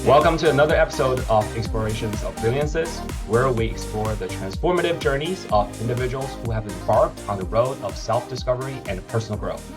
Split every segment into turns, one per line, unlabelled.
Welcome to another episode of Explorations of Brilliances, where we explore the transformative journeys of individuals who have embarked on the road of self-discovery and personal growth.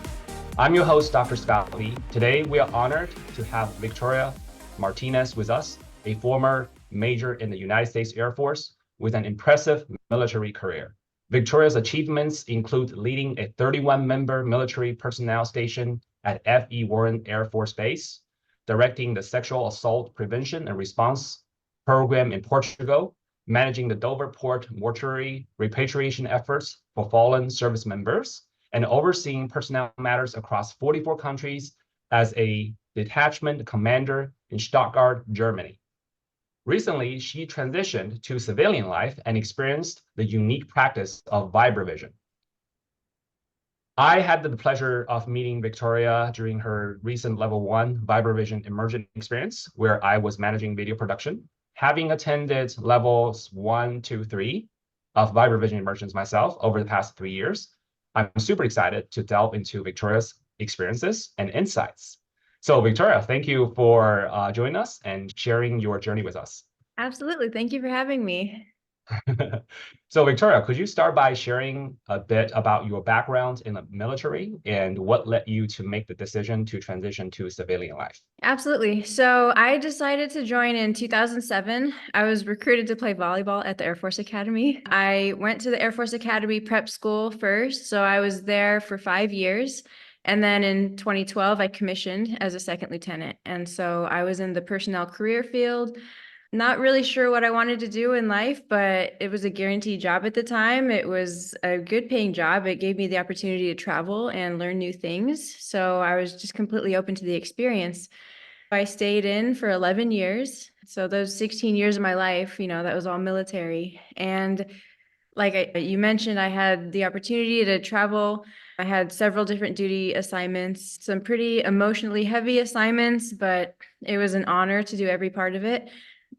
I'm your host, Dr. Scott Lee. Today, we are honored to have Victoria Martinez with us, a former major in the United States Air Force with an impressive military career. Victoria's achievements include leading a 31-member military personnel station at F.E. Warren Air Force Base, directing the Sexual Assault Prevention and Response Program in Portugal, managing the Dover Port mortuary repatriation efforts for fallen service members, and overseeing personnel matters across 44 countries as a detachment commander in Stuttgart, Germany. Recently, she transitioned to civilian life and experienced the unique practice of Vibravision. I had the pleasure of meeting Victoria during her recent Level 1 Vibravision Immersion experience, where I was managing video production. Having attended levels 1, 2, 3 of Vibravision immersions myself over the past 3 years, I'm super excited to delve into Victoria's experiences and insights. So Victoria, thank you for joining us and sharing your journey with us.
Absolutely. Thank you for having me.
So Victoria, could you start by sharing a bit about your background in the military and what led you to make the decision to transition to civilian life?
Absolutely. So I decided to join in 2007. I was recruited to play volleyball at the Air Force Academy. I went to the Air Force Academy prep school first. So I was there for 5 years. And then in 2012, I commissioned as a second lieutenant. And so I was in the personnel career field. Not really sure what I wanted to do in life, but it was a guaranteed job at the time. It was a good paying job. It gave me the opportunity to travel and learn new things. So I was just completely open to the experience. I stayed in for 11 years. So those 16 years of my life, that was all military. And like you mentioned, I had the opportunity to travel. I had several different duty assignments, some pretty emotionally heavy assignments, but it was an honor to do every part of it.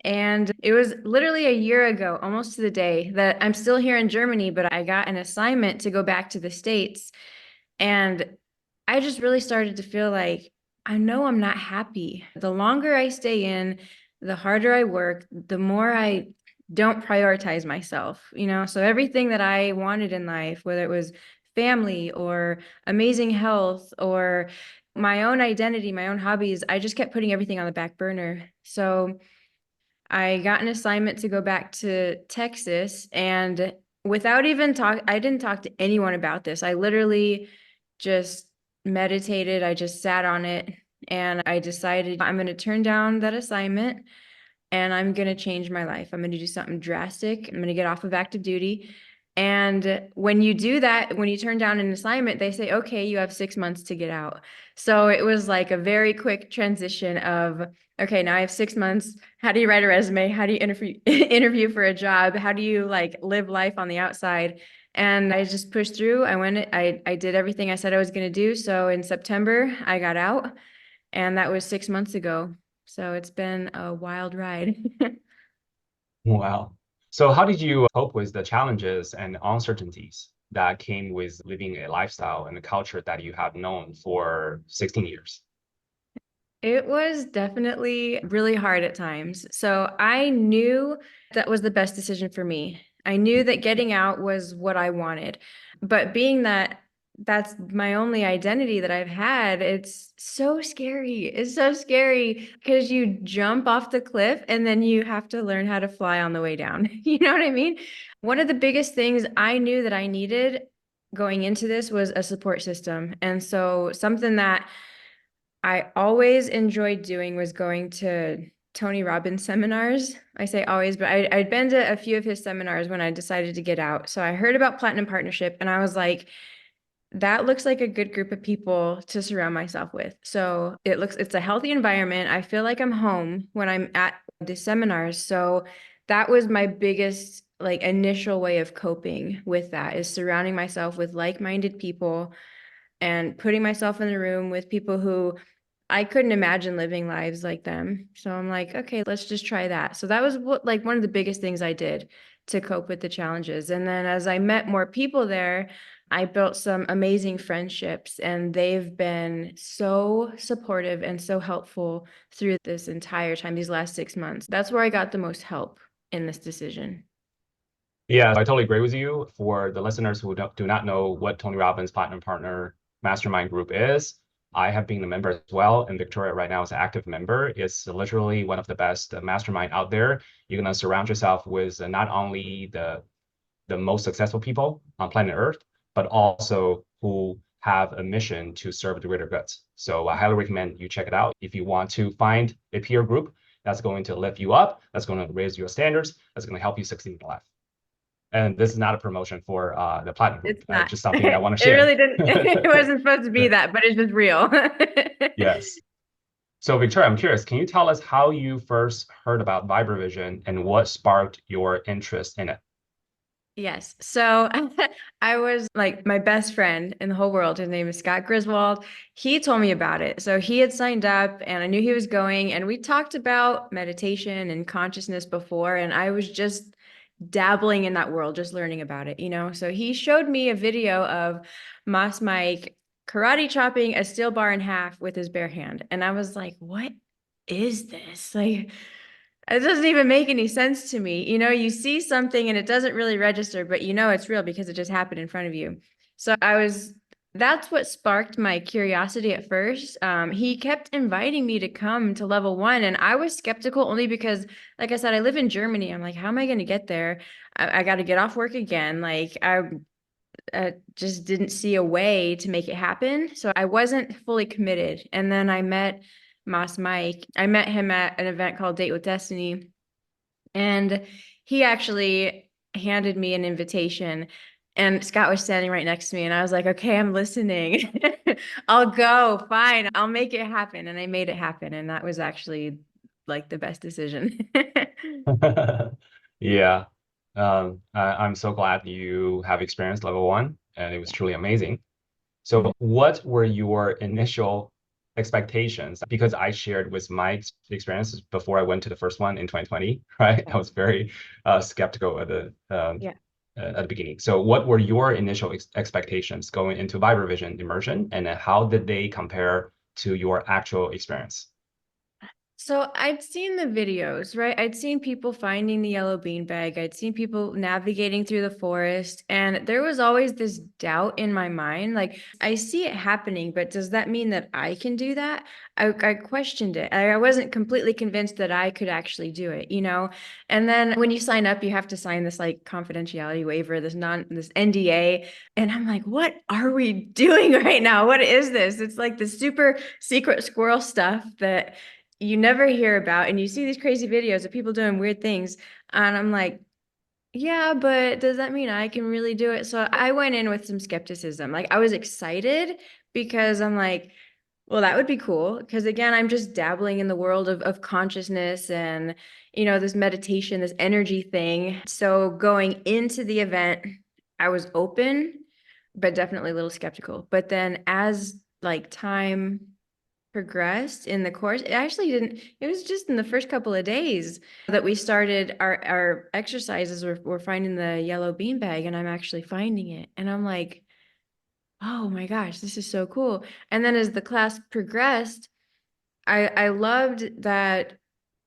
And it was literally a year ago, almost to the day, that I'm still here in Germany, but I got an assignment to go back to the States. And I just really started to feel like, I know I'm not happy. The longer I stay in, the harder I work, the more I don't prioritize myself, So everything that I wanted in life, whether it was family or amazing health or my own identity, my own hobbies, I just kept putting everything on the back burner. So I got an assignment to go back to Texas, and without even I didn't talk to anyone about this. I literally just meditated. I just sat on it, and I decided I'm going to turn down that assignment and I'm going to change my life. I'm going to do something drastic. I'm going to get off of active duty. And when you do that, when you turn down an assignment, they say, okay, you have 6 months to get out. So it was like a very quick transition of, okay, now I have 6 months. How do you write a resume? How do you interview for a job? How do you live life on the outside? And I just pushed through. I did everything I said I was going to do. So in September, I got out, and that was 6 months ago. So it's been a wild ride.
Wow. So how did you cope with the challenges and uncertainties that came with living a lifestyle and a culture that you have known for 16 years?
It was definitely really hard at times. So I knew that was the best decision for me. I knew that getting out was what I wanted. But being that that's my only identity that I've had, it's so scary. It's so scary because you jump off the cliff and then you have to learn how to fly on the way down. You know what I mean? One of the biggest things I knew that I needed going into this was a support system. And so something that I always enjoyed doing was going to Tony Robbins seminars. I say always, but I'd been to a few of his seminars when I decided to get out. So I heard about Platinum Partnership and I was like, that looks like a good group of people to surround myself with. So it's a healthy environment. I feel like I'm home when I'm at the seminars. So that was my biggest initial way of coping with that, is surrounding myself with like-minded people and putting myself in the room with people who I couldn't imagine living lives like them. So I'm like, okay, let's just try that. So that was one of the biggest things I did to cope with the challenges. And then as I met more people there, I built some amazing friendships, and they've been so supportive and so helpful through this entire time, these last 6 months. That's where I got the most help in this decision.
Yeah, I totally agree with you. For the listeners who do not know what Tony Robbins Platinum Partner Mastermind Group is, I have been a member as well, and Victoria right now is an active member. It's literally one of the best mastermind out there. You're gonna surround yourself with not only the most successful people on planet Earth, but also who have a mission to serve the greater goods. So I highly recommend you check it out. If you want to find a peer group that's going to lift you up, that's going to raise your standards, that's going to help you succeed in life. And this is not a promotion for the Platinum Group.
It's not.
Just something I want to
It
share.
really didn't. It wasn't supposed to be that, but it's just real.
Yes. So Victoria, I'm curious, can you tell us how you first heard about Vibravision and what sparked your interest in it?
Yes. So I was like my best friend in the whole world. His name is Scott Griswold. He told me about it. So he had signed up and I knew he was going, and we talked about meditation and consciousness before, and I was just dabbling in that world, just learning about it, you know? So he showed me a video of Moss Mike karate chopping a steel bar in half with his bare hand. And I was like, what is this? Like, it doesn't even make any sense to me. You know, you see something and it doesn't really register, but you know it's real because it just happened in front of you. So that's what sparked my curiosity at first. He kept inviting me to come to level one, and I was skeptical only because, like I said, I live in Germany. I'm like, how am I going to get there? I got to get off work again. Like, I just didn't see a way to make it happen. So I wasn't fully committed. And then I met Moss Mike. I met him at an event called Date with Destiny. And he actually handed me an invitation. And Scott was standing right next to me. And I was like, okay, I'm listening. I'll go. Fine. I'll make it happen. And I made it happen. And that was actually like the best decision.
Yeah. I'm so glad you have experienced level one, and it was truly amazing. So what were your initial expectations? Because I shared with my experiences before I went to the first one in 2020, right? I was very skeptical
Yeah.
at the beginning. So what were your initial expectations going into Vibravision immersion, and then how did they compare to your actual experience?
So I'd seen the videos, right? I'd seen people finding the yellow beanbag. I'd seen people navigating through the forest. And there was always this doubt in my mind. Like, I see it happening, but does that mean that I can do that? I questioned it. I wasn't completely convinced that I could actually do it, you know? And then when you sign up, you have to sign this like confidentiality waiver, this NDA. And I'm like, what are we doing right now? What is this? It's like the super secret squirrel stuff that you never hear about, and you see these crazy videos of people doing weird things, and I'm like, yeah, but does that mean I can really do it? So I went in with some skepticism. Like, I was excited because I'm like, well, that would be cool, because again, I'm just dabbling in the world of consciousness and, you know, this meditation, this energy thing. So going into the event, I was open but definitely a little skeptical. But then as like time progressed in the course, it actually didn't, it was just in the first couple of days that we started our exercises. We're finding the yellow beanbag, and I'm actually finding it, and I'm like, oh my gosh, this is so cool. And then as the class progressed, I loved that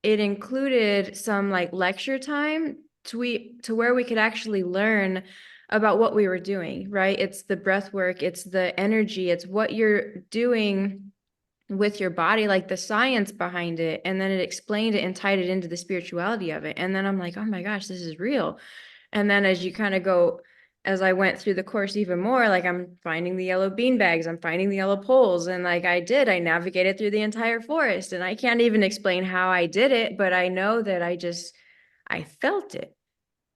it included some like lecture time to where we could actually learn about what we were doing, right? It's the breath work, it's the energy, it's what you're doing with your body, like the science behind it. And then it explained it and tied it into the spirituality of it. And then I'm like, oh my gosh, this is real. And then as you kind of go, as I went through the course even more, like I'm finding the yellow bean bags, I'm finding the yellow poles. And like I navigated through the entire forest. And I can't even explain how I did it, but I know that I felt it.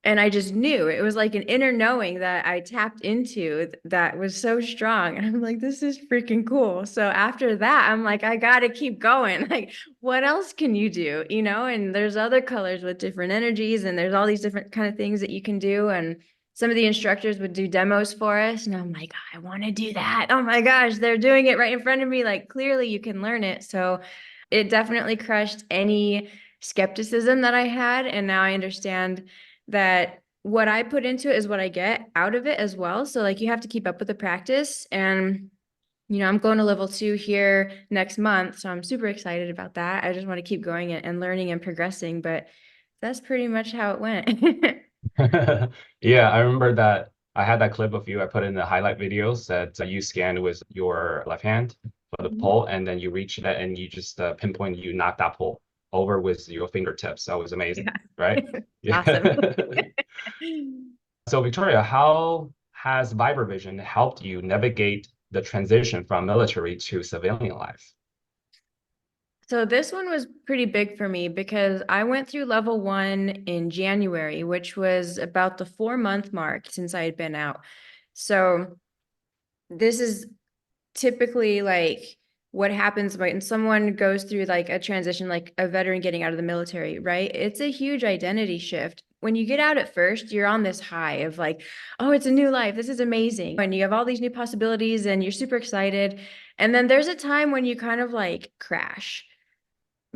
And I just knew it was like an inner knowing that I tapped into that was so strong. And I'm like, this is freaking cool. So after that, I'm like, I got to keep going. Like, what else can you do? You know, and there's other colors with different energies, and there's all these different kind of things that you can do. And some of the instructors would do demos for us. And I'm like, I want to do that. Oh my gosh, they're doing it right in front of me. Like, clearly you can learn it. So it definitely crushed any skepticism that I had. And now I understand that what I put into it is what I get out of it as well. So like you have to keep up with the practice. And I'm going to level 2 here next month, so I'm super excited about that. I just want to keep going and learning and progressing, but that's pretty much how it went.
Yeah, I remember that I had that clip of you. I put in the highlight videos that you scanned with your left hand for the
Mhm.
pole, and then you reach that and you just pinpoint, you knock that pole over with your fingertips. That was amazing,
Yeah.
right?
Awesome.
Yeah. So, Victoria, how has Vibravision helped you navigate the transition from military to civilian life?
So this one was pretty big for me because I went through level 1 in January, which was about the 4-month mark since I had been out. So this is typically like what happens when someone goes through like a transition, like a veteran getting out of the military, right? It's a huge identity shift. When you get out at first, you're on this high of like, oh, it's a new life. This is amazing. And you have all these new possibilities and you're super excited. And then there's a time when you kind of like crash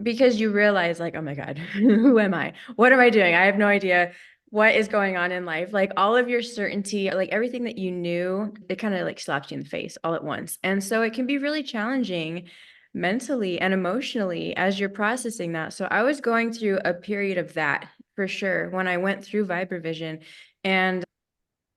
because you realize like, oh my God, who am I? What am I doing? I have no idea what is going on in life. Like all of your certainty, like everything that you knew, it kind of like slaps you in the face all at once. And so it can be really challenging mentally and emotionally as you're processing that. So I was going through a period of that for sure when I went through Vibravision. And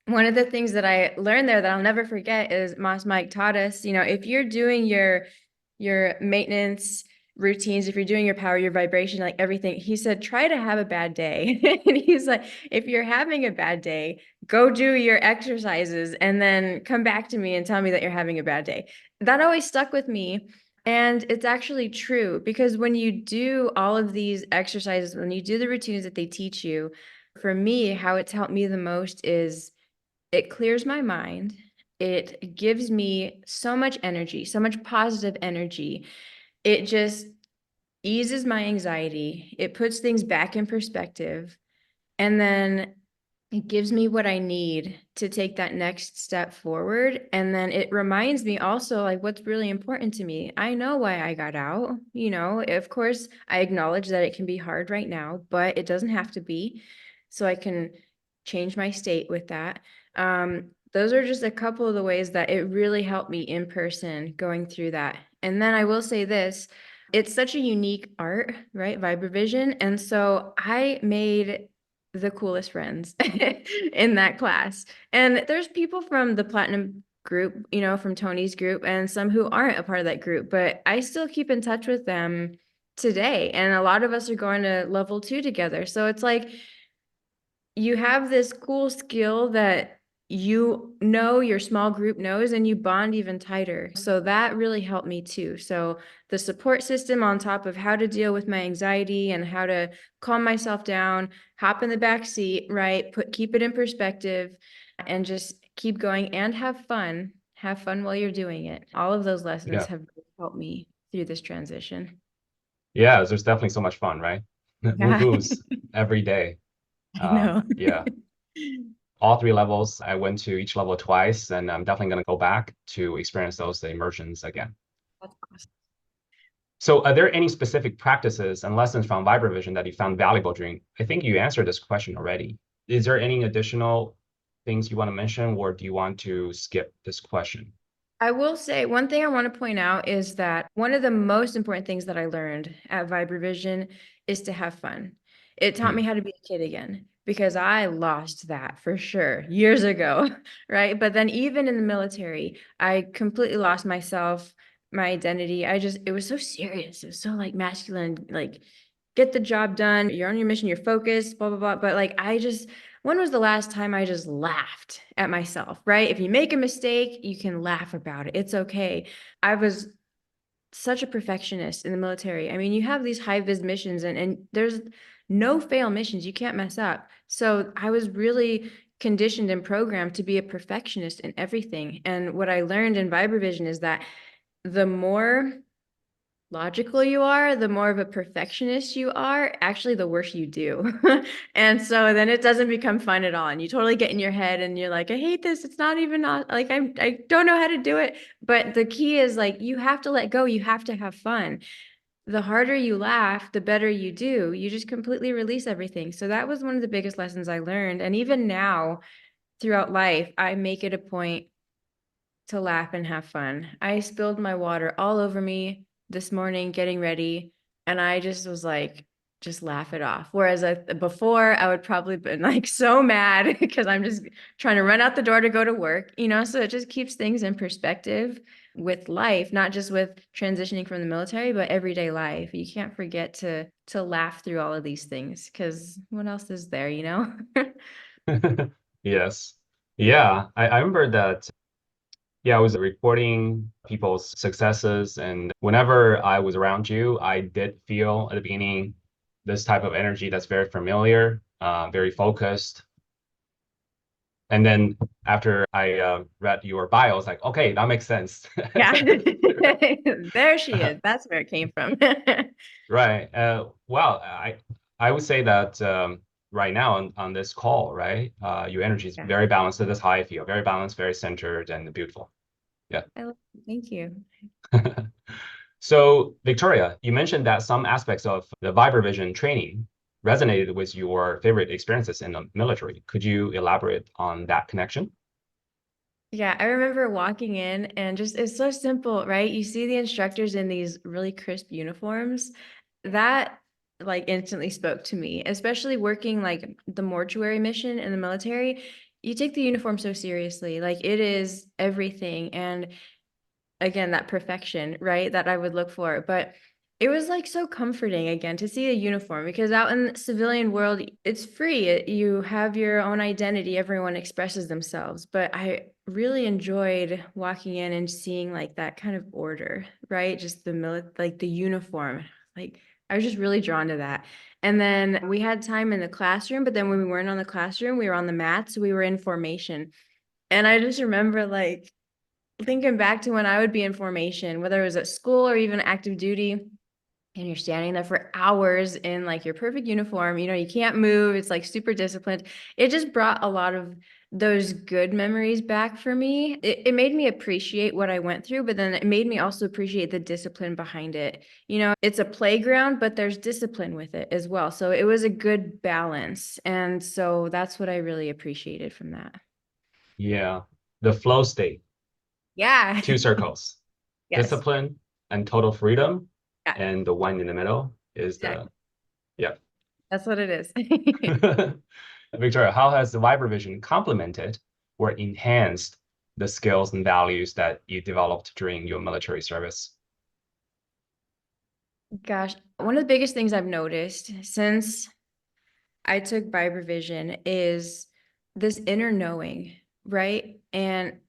one of the things that I learned there that I'll never forget is Moss Mike taught us, if you're doing your maintenance routines, if you're doing your power, your vibration, like everything, he said, try to have a bad day. And he's like, if you're having a bad day, go do your exercises and then come back to me and tell me that you're having a bad day. That always stuck with me. And it's actually true because when you do all of these exercises, when you do the routines that they teach you, for me, how it's helped me the most is it clears my mind. It gives me so much energy, so much positive energy. It just eases my anxiety. It puts things back in perspective. And then it gives me what I need to take that next step forward. And then it reminds me also like what's really important to me. I know why I got out. Of course, I acknowledge that it can be hard right now, but it doesn't have to be. So I can change my state with that. Those are just a couple of the ways that it really helped me in person going through that. And then I will say this, it's such a unique art, right? Vibravision. And so I made the coolest friends in that class. And there's people from the platinum group, from Tony's group, and some who aren't a part of that group, but I still keep in touch with them today. And a lot of us are going to level 2 together. So it's like you have this cool skill that your small group knows and you bond even tighter. So that really helped me too. So the support system on top of how to deal with my anxiety and how to calm myself down, hop in the back seat, right? Keep it in perspective and just keep going and have fun. Have fun while you're doing it. All of those lessons
Yeah.
have helped me through this transition.
Yeah, there's definitely so much fun, right?
Yeah,
Woohoo's every day.
I know.
Yeah, all three levels. I went to each level twice, and I'm definitely going to go back to experience those immersions again.
That's awesome.
So, are there any specific practices and lessons from Vibravision that you found valuable during? I think you answered this question already. Is there any additional things you want to mention, or do you want to skip this question?
I will say one thing I want to point out is that one of the most important things that I learned at Vibravision is to have fun. It taught me
Hmm.
how to be a kid again because I lost that for sure years ago, right? But then even in the military, I completely lost myself, my identity. It was so serious. It was so like masculine, like get the job done. You're on your mission, you're focused, blah, blah, blah. But like, when was the last time I just laughed at myself, right? If you make a mistake, you can laugh about it. It's okay. I was such a perfectionist in the military. I mean, you have these high vis missions and there's no fail missions. You can't mess up. So I was really conditioned and programmed to be a perfectionist in everything. And what I learned in Vibravision is that the more logical you are, the more of a perfectionist you are, actually the worse you do. And so then it doesn't become fun at all. And you totally get in your head and you're like, I hate this. It's not even not like I don't know how to do it. But the key is like you have to let go. You have to have fun. the harder you laugh, the better you do. You just completely release everything. So that was one of the biggest lessons I learned. And even now, throughout life, I make it a point to laugh and have fun. I spilled my water all over me this morning getting ready, and I just was like, just laugh it off. Whereas before, I would probably been like so mad because I'm just trying to run out the door to go to work, so it just keeps things in perspective with life, not just with transitioning from the military, but everyday life. You can't forget to laugh through all of these things because what else is there,
Yes. Yeah, I remember that. Yeah, I was reporting people's successes, and whenever I was around you, I did feel at the beginning this type of energy that's very familiar, very focused. And then after I read your bio, I was like, okay, that makes sense.
Yeah. There she is. That's where it came from.
Right. Well, I would say that right now on this call, right, your energy is
Yeah.
very balanced. That's how I feel. Very balanced, very centered, and beautiful. Yeah.
Thank you.
So, Victoria, you mentioned that some aspects of the Vibravision training resonated with your favorite experiences in the military. Could you elaborate on that connection?
Yeah, I remember walking in and just it's so simple, right? You see the instructors in these really crisp uniforms. That like instantly spoke to me, especially working like the mortuary mission in the military. You take the uniform so seriously. Like it is everything. And again, that perfection, right? That I would look for. But it was like so comforting again to see a uniform because out in the civilian world, it's free. You have your own identity. Everyone expresses themselves. But I really enjoyed walking in and seeing like that kind of order, right? Just like the uniform. Like I was just really drawn to that. And then we had time in the classroom, but then when we weren't on the classroom, we were on the mats. So we were in formation. And I just remember like thinking back to when I would be in formation, whether it was at school or even active duty, and you're standing there for hours in like your perfect uniform, you can't move, it's like super disciplined. It just brought a lot of those good memories back for me. It made me appreciate what I went through, but then it made me also appreciate the discipline behind it. It's a playground, but there's discipline with it as well. So it was a good balance. And so that's what I really appreciated from that.
Yeah, the flow state,
Yeah.
two circles,
Yes.
discipline and total freedom,
Yeah.
and the one in the middle is the,
Exactly.
yeah.
That's what it is.
Victoria, how has the Vibravision complemented or enhanced the skills and values that you developed during your military service?
Gosh, one of the biggest things I've noticed since I took Vibravision is this inner knowing, right? And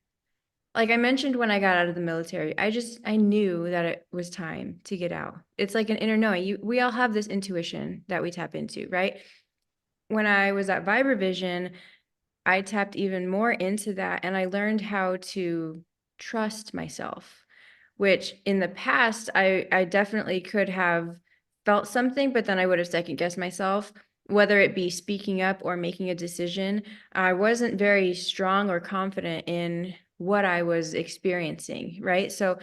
like I mentioned when I got out of the military, I knew that it was time to get out. It's like an inner knowing. We all have this intuition that we tap into, right? When I was at Vibravision, I tapped even more into that and I learned how to trust myself, which in the past, I definitely could have felt something, but then I would have second guessed myself, whether it be speaking up or making a decision. I wasn't very strong or confident in what I was experiencing, right? So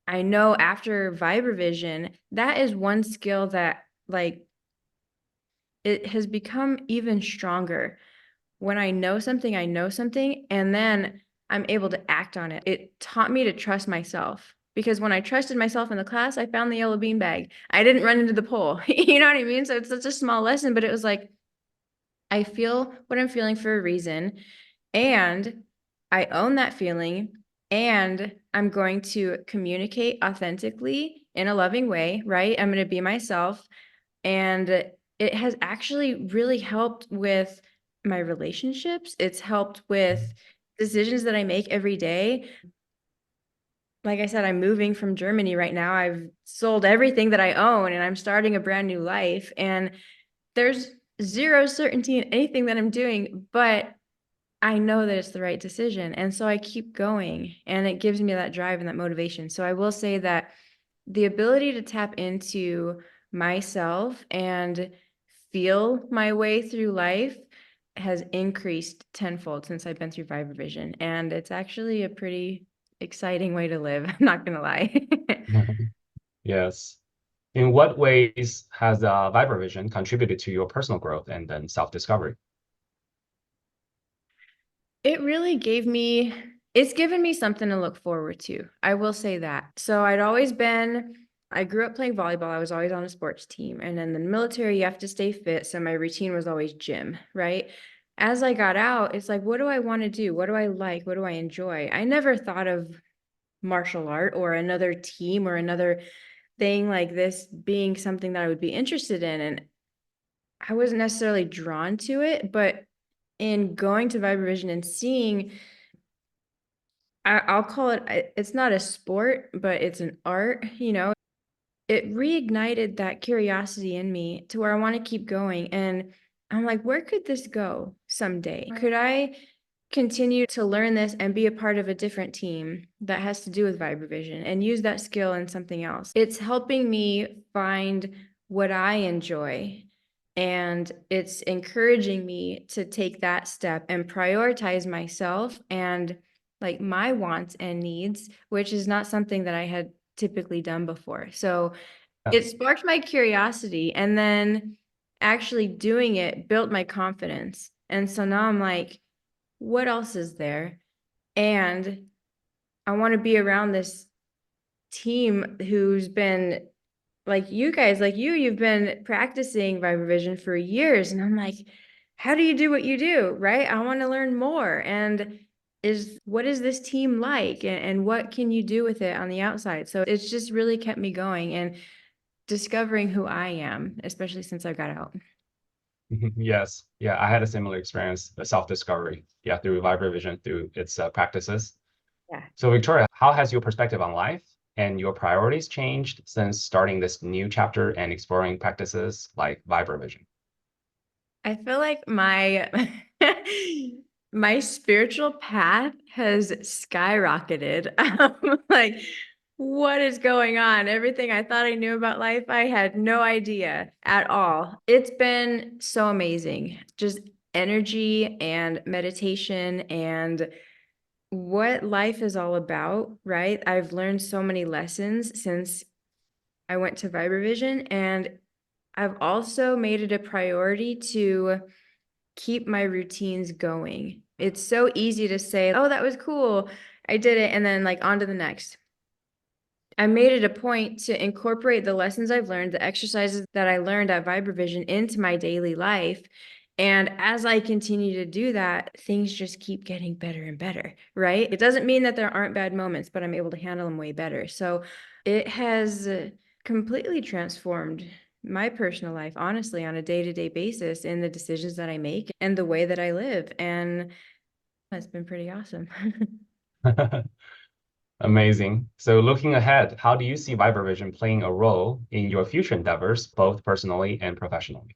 I know after Vibravision, that is one skill that like it has become even stronger when I know something, and then I'm able to act on it. It taught me to trust myself because when I trusted myself in the class, I found the yellow bean bag. I didn't run into the pole. You know what I mean? So it's such a small lesson, but it was like, I feel what I'm feeling for a reason, and I own that feeling, and I'm going to communicate authentically in a loving way, right? I'm going to be myself. And it has actually really helped with my relationships. It's helped with decisions that I make every day. Like I said, I'm moving from Germany right now. I've sold everything that I own and I'm starting a brand new life. And there's zero certainty in anything that I'm doing, but I know that it's the right decision. And so I keep going and it gives me that drive and that motivation. So I will say that the ability to tap into myself and feel my way through life has increased tenfold since I've been through Vibravision. And it's actually a pretty exciting way to live. I'm not going to lie.
Yes. In what ways has Vibravision contributed to your personal growth and then self-discovery?
It really it's given me something to look forward to. I will say that. So I grew up playing volleyball. I was always on a sports team. And in the military, you have to stay fit. So my routine was always gym, right? As I got out, it's like, what do I want to do? What do I like? What do I enjoy? I never thought of martial art or another team or another thing like this being something that I would be interested in. And I wasn't necessarily drawn to it, but in going to Vibravision and seeing, I'll call it, it's not a sport, but it's an art, it reignited that curiosity in me to where I want to keep going. And I'm like, where could this go someday? Could I continue to learn this and be a part of a different team that has to do with Vibravision and use that skill in something else? It's helping me find what I enjoy. And it's encouraging me to take that step and prioritize myself and like my wants and needs, which is not something that I had typically done before. So
Yeah.
it sparked my curiosity, and then actually doing it built my confidence. And so now I'm like, what else is there? And I want to be around this team who's been like you guys, like you've been practicing Vibravision for years. And I'm like, how do you do what you do? Right? I want to learn more. And what is this team like? And what can you do with it on the outside? So it's just really kept me going and discovering who I am, especially since I got out.
Yes. Yeah, I had a similar experience, a self-discovery, yeah, through Vibravision, through its practices.
Yeah.
So, Victoria, how has your perspective on life and your priorities changed since starting this new chapter and exploring practices like Vibravision?
I feel like my my spiritual path has skyrocketed. Like, what is going on? Everything I thought I knew about life, I had no idea at all. It's been so amazing. Just energy and meditation and what life is all about, right? I've learned so many lessons since I went to Vibravision, and I've also made it a priority to keep my routines going. It's so easy to say, oh, that was cool, I did it, and then like on to the next. I made it a point to incorporate the lessons I've learned, the exercises that I learned at Vibravision into my daily life. And as I continue to do that, things just keep getting better and better, right? It doesn't mean that there aren't bad moments, but I'm able to handle them way better. So it has completely transformed my personal life, honestly, on a day-to-day basis in the decisions that I make and the way that I live. And it's been pretty awesome.
Amazing. So, looking ahead, how do you see Vibravision playing a role in your future endeavors, both personally and professionally?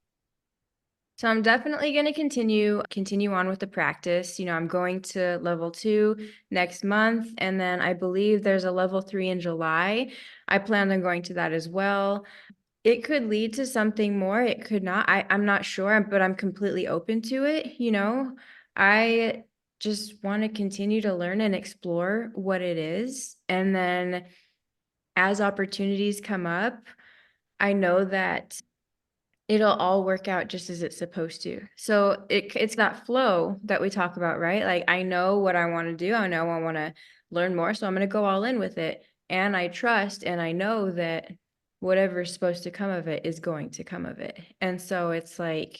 So I'm definitely going to continue on with the practice. I'm going to level 2 next month, and then I believe there's a level 3 in July. I plan on going to that as well. It could lead to something more. It could not. I'm not sure, but I'm completely open to it. I just want to continue to learn and explore what it is. And then as opportunities come up, I know that it'll all work out just as it's supposed to. So it's that flow that we talk about, right? Like I know what I want to do. I know I want to learn more, so I'm going to go all in with it. And I trust and I know that whatever's supposed to come of it is going to come of it. And so it's like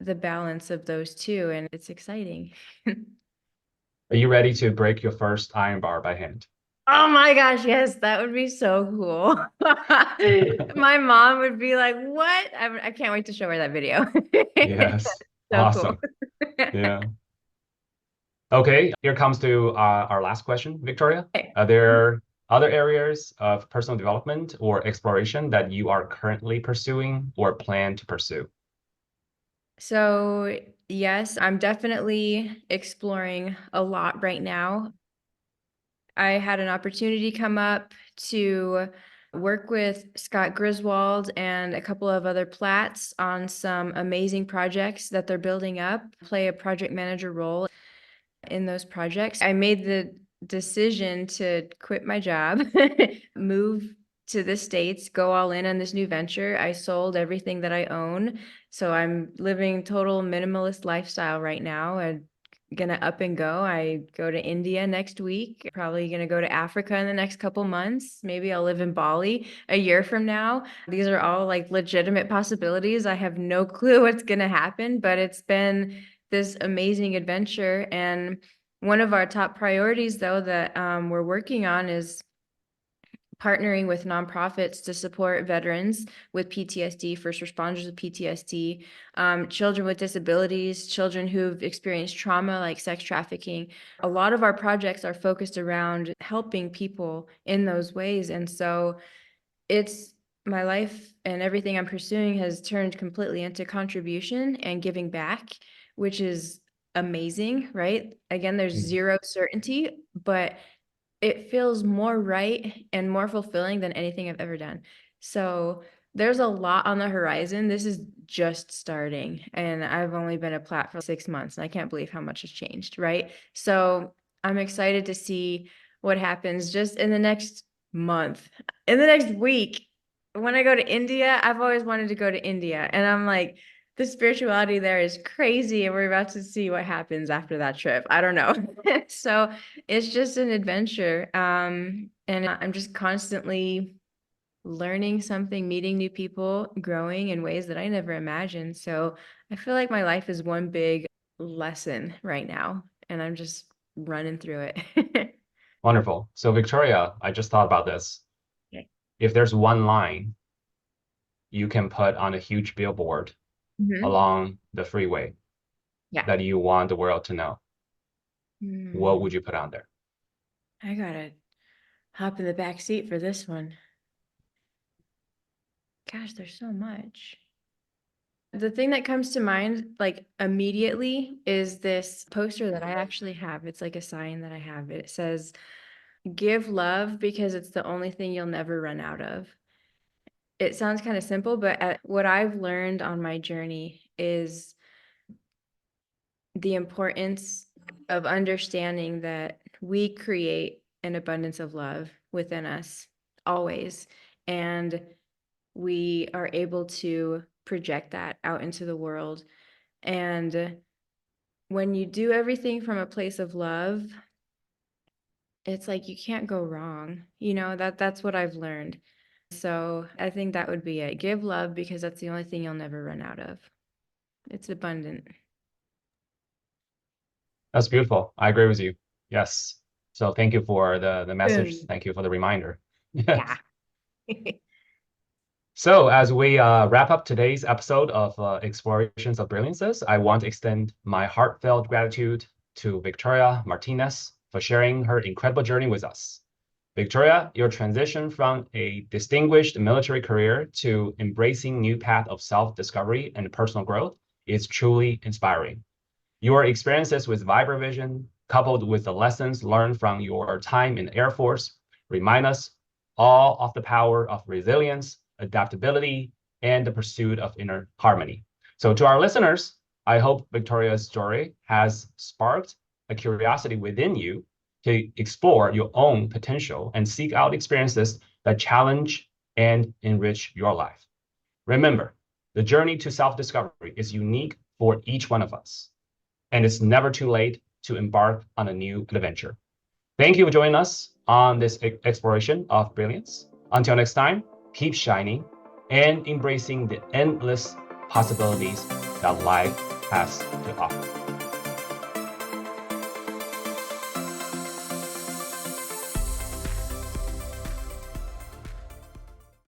the balance of those two, and it's exciting.
Are you ready to break your first iron bar by hand?
Oh my gosh, yes, that would be so cool. My mom would be like, "What?" I can't wait to show her that video.
Yes.
So cool.
Awesome. Yeah. Okay, here comes to our last question, Victoria.
Okay.
Are there other areas of personal development or exploration that you are currently pursuing or plan to pursue?
So, yes, I'm definitely exploring a lot right now. I had an opportunity come up to work with Scott Griswold and a couple of other plats on some amazing projects that they're building up, play a project manager role in those projects. I made the decision to quit my job, move to the States, go all in on this new venture. I sold everything that I own. So I'm living total minimalist lifestyle right now. I'm gonna up and go. I go to India next week, probably gonna go to Africa in the next couple months. Maybe I'll live in Bali a year from now. These are all like legitimate possibilities. I have no clue what's gonna happen, but it's been this amazing adventure. And one of our top priorities, though, that we're working on is partnering with nonprofits to support veterans with PTSD, first responders with PTSD, children with disabilities, children who've experienced trauma like sex trafficking. A lot of our projects are focused around helping people in those ways. And so it's my life and everything I'm pursuing has turned completely into contribution and giving back, which is amazing, right? Again, there's zero certainty, but it feels more right and more fulfilling than anything I've ever done. So there's a lot on the horizon. This is just starting, and I've only been a plat for 6 months, and I can't believe how much has changed, right? So I'm excited to see what happens just in the next month, in the next week. When I go to India, I've always wanted to go to India, and I'm like, the spirituality there is crazy, and we're about to see what happens after that trip. I don't know. So it's just an adventure. And I'm just constantly learning something, meeting new people, growing in ways that I never imagined. So I feel like my life is one big lesson right now, and I'm just running through it.
Wonderful. So Victoria, I just thought about this.
Okay.
If there's one line you can put on a huge billboard along the freeway
Yeah.
that you want the world to know, what
Hmm.
would you put on there?
I gotta hop in the back seat for this one. Gosh, there's so much. The thing that comes to mind, like immediately, is this poster that I actually have. It's like a sign that I have. It says, "Give love because it's the only thing you'll never run out of." It sounds kind of simple, but what I've learned on my journey is the importance of understanding that we create an abundance of love within us always. And we are able to project that out into the world. And when you do everything from a place of love, it's like you can't go wrong. That's what I've learned. So I think that would be it. Give love because that's the only thing you'll never run out of. It's abundant.
That's beautiful. I agree with you. Yes. So thank you for the message.
Boom.
Thank you for the reminder.
Yeah.
So as we wrap up today's episode of Explorations of Brilliances, I want to extend my heartfelt gratitude to Victoria Martinez for sharing her incredible journey with us. Victoria, your transition from a distinguished military career to embracing new path of self-discovery and personal growth is truly inspiring. Your experiences with Vibravision, coupled with the lessons learned from your time in the Air Force, remind us all of the power of resilience, adaptability, and the pursuit of inner harmony. So to our listeners, I hope Victoria's story has sparked a curiosity within you to explore your own potential and seek out experiences that challenge and enrich your life. Remember, the journey to self-discovery is unique for each one of us, and it's never too late to embark on a new adventure. Thank you for joining us on this exploration of brilliance. Until next time, keep shining and embracing the endless possibilities that life has to offer.